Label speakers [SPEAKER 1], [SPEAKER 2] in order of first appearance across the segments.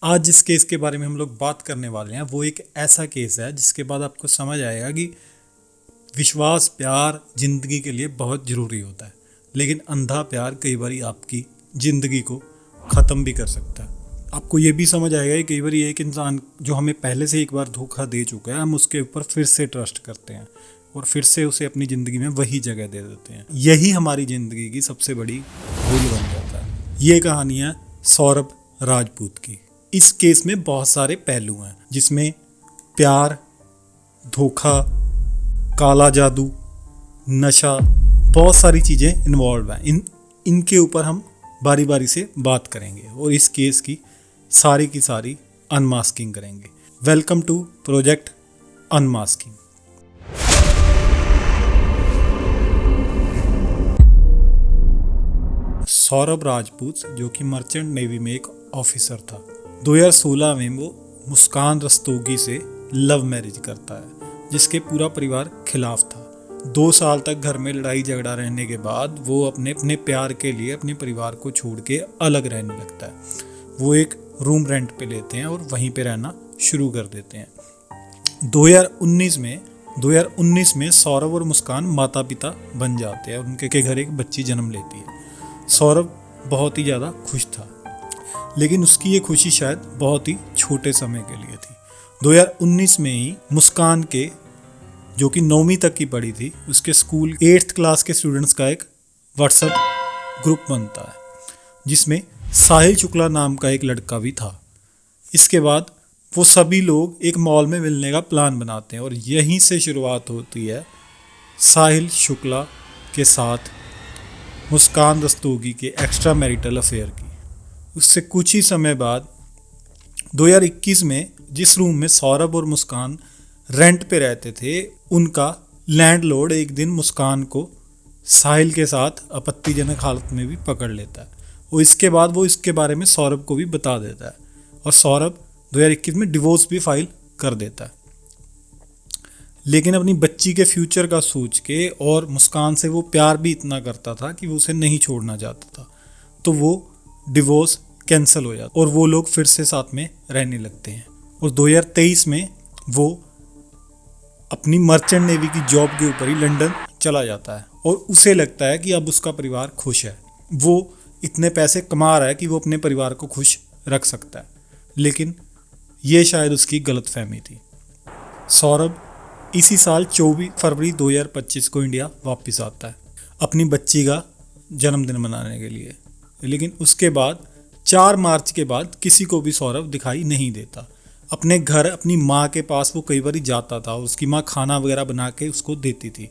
[SPEAKER 1] आज जिस केस के बारे में हम लोग बात करने वाले हैं वो एक ऐसा केस है जिसके बाद आपको समझ आएगा कि विश्वास प्यार जिंदगी के लिए बहुत ज़रूरी होता है, लेकिन अंधा प्यार कई बार आपकी ज़िंदगी को ख़त्म भी कर सकता है। आपको ये भी समझ आएगा कि कई बार एक इंसान जो हमें पहले से एक बार धोखा दे चुका है, हम उसके ऊपर फिर से ट्रस्ट करते हैं और फिर से उसे अपनी ज़िंदगी में वही जगह दे देते हैं। यही हमारी ज़िंदगी की सबसे बड़ी भूल बन जाता है। ये कहानी है सौरभ राजपूत की। इस केस में बहुत सारे पहलू हैं जिसमें प्यार, धोखा, काला जादू, नशा, बहुत सारी चीज़ें इन्वॉल्व हैं। इनके ऊपर हम बारी बारी से बात करेंगे और इस केस की सारी अनमास्किंग करेंगे। Welcome to project unmasking. Saurabh Rajput जो कि मर्चेंट नेवी में एक ऑफिसर था, 2016 में वो मुस्कान रस्तोगी से लव मैरिज करता है जिसके पूरा परिवार खिलाफ था। 2 साल तक घर में लड़ाई झगड़ा रहने के बाद वो अपने प्यार के लिए अपने परिवार को छोड़ के अलग रहने लगता है। वो एक रूम रेंट पे लेते हैं और वहीं पे रहना शुरू कर देते हैं। 2019 में सौरभ और मुस्कान माता पिता बन जाते हैं और उनके घर एक बच्ची जन्म लेती है। सौरभ बहुत ही ज़्यादा खुश था, लेकिन उसकी ये खुशी शायद बहुत ही छोटे समय के लिए थी। 2019 में ही मुस्कान के जो कि 9वीं तक की पढ़ी थी, उसके स्कूल 8th क्लास के स्टूडेंट्स का एक व्हाट्सएप ग्रुप बनता है जिसमें साहिल शुक्ला नाम का एक लड़का भी था। इसके बाद वो सभी लोग एक मॉल में मिलने का प्लान बनाते हैं और यहीं से शुरुआत होती है साहिल शुक्ला के साथ मुस्कान रस्तोगी के एक्स्ट्रा मैरिटल अफेयर की। उससे कुछ ही समय बाद 2021 में जिस रूम में सौरभ और मुस्कान रेंट पे रहते थे, उनका लैंडलॉर्ड एक दिन मुस्कान को साहिल के साथ आपत्तिजनक हालत में भी पकड़ लेता है और इसके बाद वो इसके बारे में सौरभ को भी बता देता है और सौरभ 2021 में डिवोर्स भी फाइल कर देता है। लेकिन अपनी बच्ची के फ्यूचर का सोच के और मुस्कान से वो प्यार भी इतना करता था कि वो उसे नहीं छोड़ना चाहता था, तो वो डिवोर्स कैंसिल हो जाता और वो लोग फिर से साथ में रहने लगते हैं। और 2023 में वो अपनी मर्चेंट नेवी की जॉब के ऊपर ही लंदन चला जाता है और उसे लगता है कि अब उसका परिवार खुश है, वो इतने पैसे कमा रहा है कि वो अपने परिवार को खुश रख सकता है। लेकिन ये शायद उसकी गलतफहमी थी। सौरभ इसी साल 24 फरवरी 2025 को इंडिया वापस आता है अपनी बच्ची का जन्मदिन मनाने के लिए। लेकिन उसके बाद 4 मार्च के बाद किसी को भी सौरभ दिखाई नहीं देता। अपने घर अपनी माँ के पास वो कई बार जाता था और उसकी माँ खाना वगैरह बना के उसको देती थी।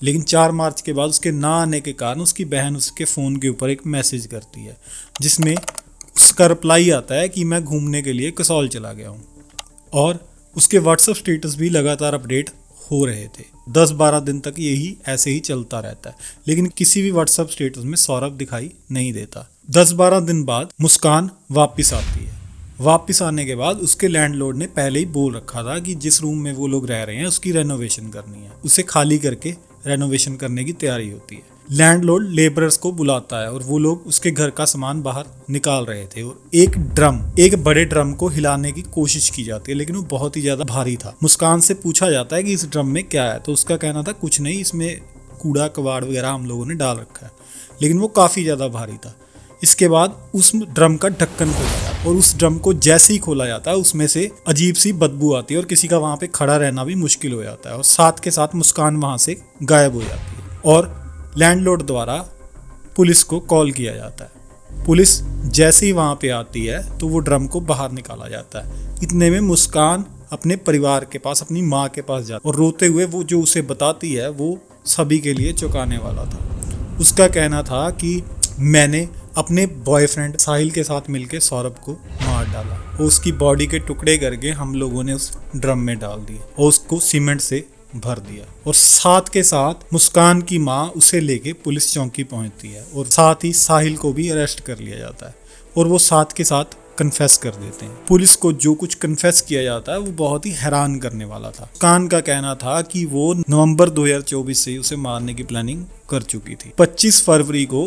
[SPEAKER 1] लेकिन 4 मार्च के बाद उसके ना आने के कारण उसकी बहन उसके फ़ोन के ऊपर एक मैसेज करती है जिसमें उसका रिप्लाई आता है कि मैं घूमने के लिए कसौल चला गया हूँ। और उसके व्हाट्सएप स्टेटस भी लगातार अपडेट हो रहे थे। 10-12 दिन तक यही ऐसे ही चलता रहता है, लेकिन किसी भी व्हाट्सएप स्टेटस में सौरभ दिखाई नहीं देता। 10-12 दिन बाद मुस्कान वापस आती है। वापस आने के बाद उसके लैंडलॉर्ड ने पहले ही बोल रखा था कि जिस रूम में वो लोग रह रहे हैं उसकी रेनोवेशन करनी है, उसे खाली करके रेनोवेशन करने की तैयारी होती है। लैंडलॉर्ड लेबरर्स को बुलाता है और वो लोग उसके घर का सामान बाहर निकाल रहे थे और एक बड़े ड्रम को हिलाने की कोशिश की जाती है, लेकिन वो बहुत ही ज्यादा भारी था। मुस्कान से पूछा जाता है कि इस ड्रम में क्या है, तो उसका कहना था कुछ नहीं, इसमें कूड़ा कबाड़ वगैरह हम लोगों ने डाल रखा है, लेकिन वो काफी ज्यादा भारी था। इसके बाद उस ड्रम का ढक्कन खोला जाता और उस ड्रम को जैसे ही खोला जाता है उसमें से अजीब सी बदबू आती है और किसी का वहां पे खड़ा रहना भी मुश्किल हो जाता है और साथ के साथ मुस्कान वहां से गायब हो जाती है और लैंडलॉर्ड द्वारा पुलिस को कॉल किया जाता है। पुलिस जैसे ही वहां पे आती है तो वो ड्रम को बाहर निकाला जाता है। इतने में मुस्कान अपने परिवार के पास, अपनी माँ के पास जाती है और रोते हुए वो जो उसे बताती है वो सभी के लिए चौंकाने वाला था। उसका कहना था कि मैंने अपने बॉयफ्रेंड साहिल के साथ मिलकर सौरभ को मार डाला और उसकी बॉडी के टुकड़े करके हम लोगों ने उस ड्रम में डाल दिए और उसको सीमेंट से भर दिया। और साथ के साथ मुस्कान की माँ उसे लेके पुलिस चौकी पहुंचती है और साथ ही साहिल को भी अरेस्ट कर लिया जाता है और वो साथ के साथ कन्फेस कर देते हैं। पुलिस को जो कुछ कन्फेस किया जाता है वो बहुत ही हैरान करने वाला था। मुस्कान का कहना था कि वो नवंबर 2024 से ही उसे मारने की प्लानिंग कर चुकी थी। 25 फरवरी को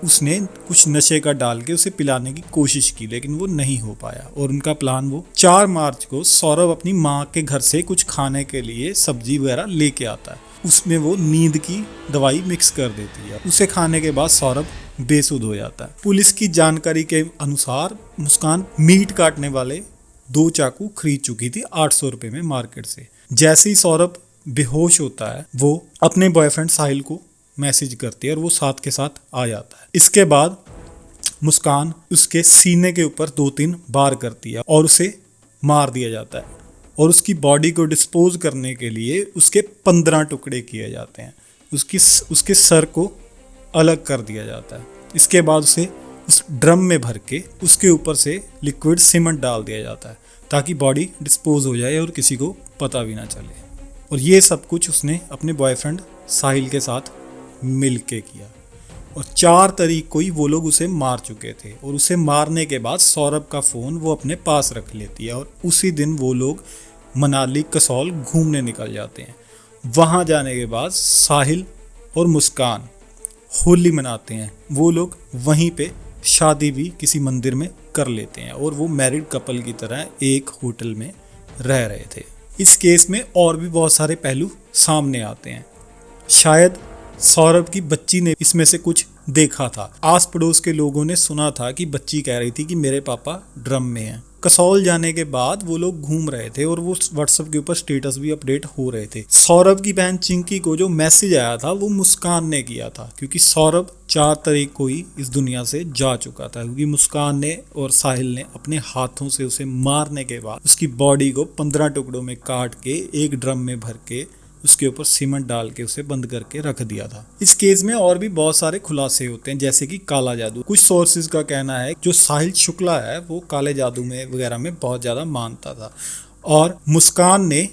[SPEAKER 1] उसने कुछ नशे का डाल के उसे पिलाने की कोशिश की, लेकिन वो नहीं हो पाया और उनका प्लान, वो 4 मार्च को सौरभ अपनी माँ के घर से कुछ खाने के लिए सब्जी वगैरह लेके आता है। उसमें वो नींद की दवाई मिक्स कर देती है। उसे खाने के बाद सौरभ बेसुध हो जाता है। पुलिस की जानकारी के अनुसार मुस्कान मीट काटने वाले 2 चाकू खरीद चुकी थी 800 रुपए में मार्केट से। जैसे ही सौरभ बेहोश होता है, वो अपने बॉयफ्रेंड साहिल को मैसेज करती है और वो साथ के साथ आ जाता है। इसके बाद मुस्कान उसके सीने के ऊपर 2-3 बार करती है और उसे मार दिया जाता है और उसकी बॉडी को डिस्पोज करने के लिए उसके 15 टुकड़े किए जाते हैं। उसके सर को अलग कर दिया जाता है। इसके बाद उसे उस ड्रम में भर के उसके ऊपर से लिक्विड सीमेंट डाल दिया जाता है ताकि बॉडी डिस्पोज हो जाए और किसी को पता भी ना चले। और ये सब कुछ उसने अपने बॉयफ्रेंड साहिल के साथ मिल के किया। और 4 तारीख को ही वो लोग उसे मार चुके थे और उसे मारने के बाद सौरभ का फ़ोन वो अपने पास रख लेती है और उसी दिन वो लोग मनाली कसौल घूमने निकल जाते हैं। वहाँ जाने के बाद साहिल और मुस्कान होली मनाते हैं। वो लोग वहीं पे शादी भी किसी मंदिर में कर लेते हैं और वो मैरिड कपल की तरह एक होटल में रह रहे थे। इस केस में और भी बहुत सारे पहलू सामने आते हैं। शायद सौरभ की बच्ची ने इसमें से कुछ देखा था। आस पड़ोस के लोगों ने सुना था कि बच्ची कह रही थी कि मेरे पापा ड्रम में हैं। कसौल जाने के बाद वो लोग घूम रहे थे और वो व्हाट्सएप के ऊपर स्टेटस भी अपडेट हो रहे थे। सौरभ की बहन चिंकी को जो मैसेज आया था वो मुस्कान ने किया था, क्योंकि सौरभ 4 तारीख को ही इस दुनिया से जा चुका था, क्योंकि मुस्कान ने और साहिल ने अपने हाथों से उसे मारने के बाद उसकी बॉडी को 15 टुकड़ों में काट के एक ड्रम में भर के उसके ऊपर सीमेंट डाल के उसे बंद करके रख दिया था। इस केस में और भी बहुत सारे खुलासे होते हैं, जैसे कि काला जादू। कुछ सोर्सेज का कहना है जो साहिल शुक्ला है वो काले जादू में वगैरह में बहुत ज़्यादा मानता था और मुस्कान ने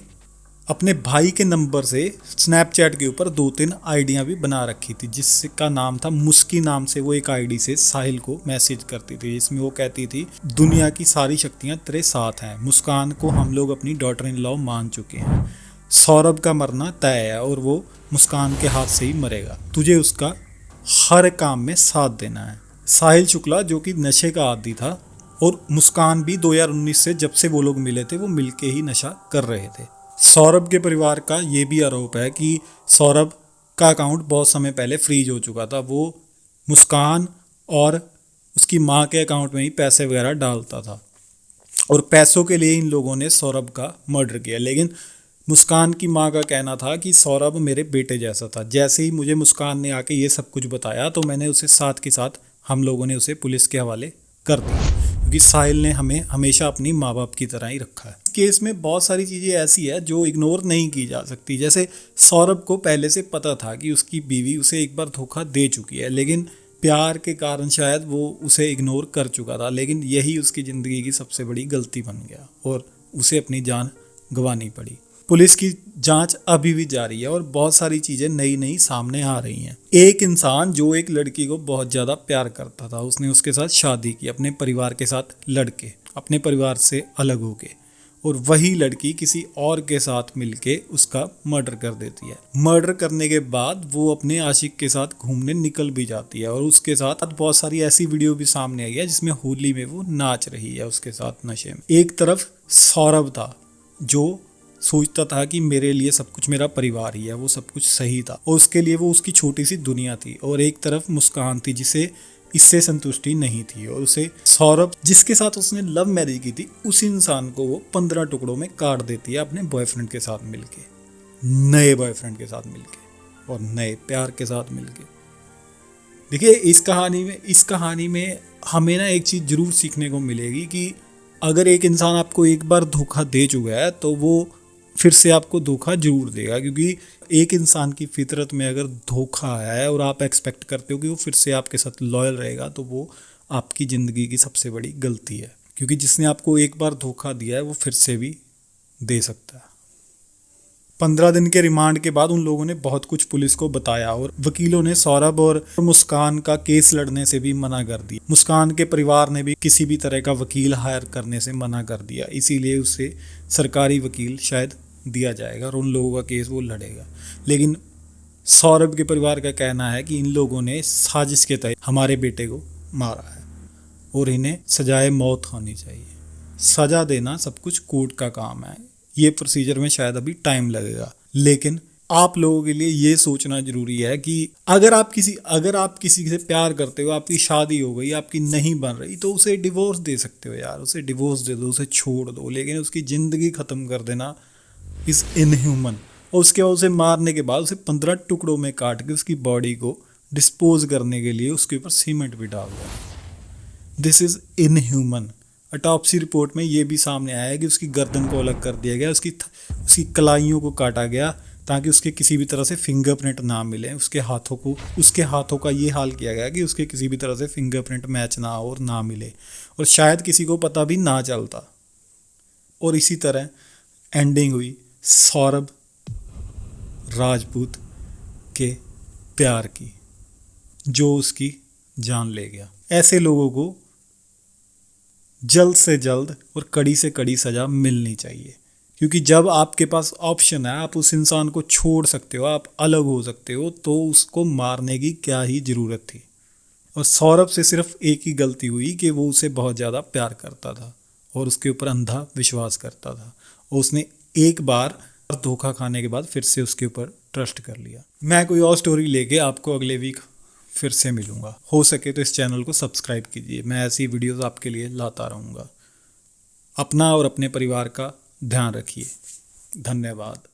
[SPEAKER 1] अपने भाई के नंबर से स्नैपचैट के ऊपर 2-3 आईडियाँ भी बना रखी थी, जिसका नाम था मुस्की। नाम से वो एक आईडी से साहिल को मैसेज करती थी, जिसमें वो कहती थी दुनिया की सारी शक्तियाँ तेरे साथ हैं, मुस्कान को हम लोग अपनी डॉटर इन लॉ मान चुके हैं, सौरभ का मरना तय है और वो मुस्कान के हाथ से ही मरेगा, तुझे उसका हर काम में साथ देना है। साहिल शुक्ला जो कि नशे का आदी था और मुस्कान भी 2019 से जब से वो लोग मिले थे वो मिलके ही नशा कर रहे थे। सौरभ के परिवार का ये भी आरोप है कि सौरभ का अकाउंट बहुत समय पहले फ्रीज हो चुका था। वो मुस्कान और उसकी माँ के अकाउंट में ही पैसे वगैरह डालता था और पैसों के लिए इन लोगों ने सौरभ का मर्डर किया। लेकिन मुस्कान की माँ का कहना था कि सौरभ मेरे बेटे जैसा था। जैसे ही मुझे मुस्कान ने आके ये सब कुछ बताया तो मैंने उसे साथ के साथ हम लोगों ने उसे पुलिस के हवाले कर दिया, क्योंकि साहिल ने हमें हमेशा अपनी माँ बाप की तरह ही रखा है। केस में बहुत सारी चीज़ें ऐसी है जो इग्नोर नहीं की जा सकती। जैसे सौरभ को पहले से पता था कि उसकी बीवी उसे एक बार धोखा दे चुकी है, लेकिन प्यार के कारण शायद वो उसे इग्नोर कर चुका था, लेकिन यही उसकी ज़िंदगी की सबसे बड़ी गलती बन गया और उसे अपनी जान गंवानी पड़ी। पुलिस की जांच अभी भी जारी है और बहुत सारी चीज़ें नई नई सामने आ रही हैं। एक इंसान जो एक लड़की को बहुत ज़्यादा प्यार करता था, उसने उसके साथ शादी की अपने परिवार के साथ लड़के, अपने परिवार से अलग होके, और वही लड़की किसी और के साथ मिलके उसका मर्डर कर देती है। मर्डर करने के बाद वो अपने आशिक के साथ घूमने निकल भी जाती है और उसके साथ बहुत सारी ऐसी वीडियो भी सामने आई है जिसमें होली में वो नाच रही है उसके साथ नशे में। एक तरफ सौरभ था जो सोचता था कि मेरे लिए सब कुछ मेरा परिवार ही है, वो सब कुछ सही था और उसके लिए वो उसकी छोटी सी दुनिया थी, और एक तरफ मुस्कान थी जिसे इससे संतुष्टि नहीं थी और उसे सौरभ जिसके साथ उसने लव मैरिज की थी उस इंसान को वो 15 टुकड़ों में काट देती है अपने बॉयफ्रेंड के साथ मिलके, नए बॉयफ्रेंड के साथ मिलके और नए प्यार के साथ मिलके। देखिए इस कहानी में हमें ना एक चीज़ जरूर सीखने को मिलेगी कि अगर एक इंसान आपको एक बार धोखा दे चुका है तो वो फिर से आपको धोखा जरूर देगा, क्योंकि एक इंसान की फितरत में अगर धोखा है और आप एक्सपेक्ट करते हो कि वो फिर से आपके साथ लॉयल रहेगा तो वो आपकी ज़िंदगी की सबसे बड़ी गलती है, क्योंकि जिसने आपको एक बार धोखा दिया है वो फिर से भी दे सकता है। 15 दिन के रिमांड के बाद उन लोगों ने बहुत कुछ पुलिस को बताया और वकीलों ने सौरभ और मुस्कान का केस लड़ने से भी मना कर दिया। मुस्कान के परिवार ने भी किसी भी तरह का वकील हायर करने से मना कर दिया, इसीलिए उसे सरकारी वकील शायद दिया जाएगा और उन लोगों का केस वो लड़ेगा। लेकिन सौरभ के परिवार का कहना है कि इन लोगों ने साजिश के तहत हमारे बेटे को मारा है और इन्हें सजाए मौत होनी चाहिए। सजा देना सब कुछ कोर्ट का काम है, ये प्रोसीजर में शायद अभी टाइम लगेगा। लेकिन आप लोगों के लिए ये सोचना जरूरी है कि अगर आप किसी से प्यार करते हो, आपकी शादी हो गई, आपकी नहीं बन रही, तो उसे डिवोर्स दे सकते हो यार, उसे डिवोर्स दे दो, उसे छोड़ दो। लेकिन उसकी ज़िंदगी ख़त्म कर देना इज़ इनह्यूमन। और उसके बाद उसे मारने के बाद उसे 15 टुकड़ों में काट के उसकी बॉडी को डिस्पोज करने के लिए उसके ऊपर सीमेंट भी डाल दो। This is inhuman. Autopsy report में ये भी सामने आया है कि उसकी गर्दन को अलग कर दिया गया, उसकी कलाइयों को काटा गया ताकि उसके किसी भी तरह से फिंगरप्रिंट ना मिले। उसके हाथों का ये हाल किया गया कि उसके किसी भी तरह से फिंगरप्रिंट मैच ना हो और ना मिले, और शायद किसी को पता भी ना चलता। और इसी तरह एंडिंग हुई सौरभ राजपूत के प्यार की, जो उसकी जान ले गया। ऐसे लोगों को जल्द से जल्द और कड़ी से कड़ी सज़ा मिलनी चाहिए, क्योंकि जब आपके पास ऑप्शन है, आप उस इंसान को छोड़ सकते हो, आप अलग हो सकते हो, तो उसको मारने की क्या ही ज़रूरत थी। और सौरभ से सिर्फ एक ही गलती हुई कि वो उसे बहुत ज़्यादा प्यार करता था और उसके ऊपर अंधा विश्वास करता था, और उसने एक बार धोखा खाने के बाद फिर से उसके ऊपर ट्रस्ट कर लिया। मैं कोई और स्टोरी लेके आपको अगले वीक फिर से मिलूंगा। हो सके तो इस चैनल को सब्सक्राइब कीजिए, मैं ऐसी वीडियोस आपके लिए लाता रहूँगा। अपना और अपने परिवार का ध्यान रखिए। धन्यवाद।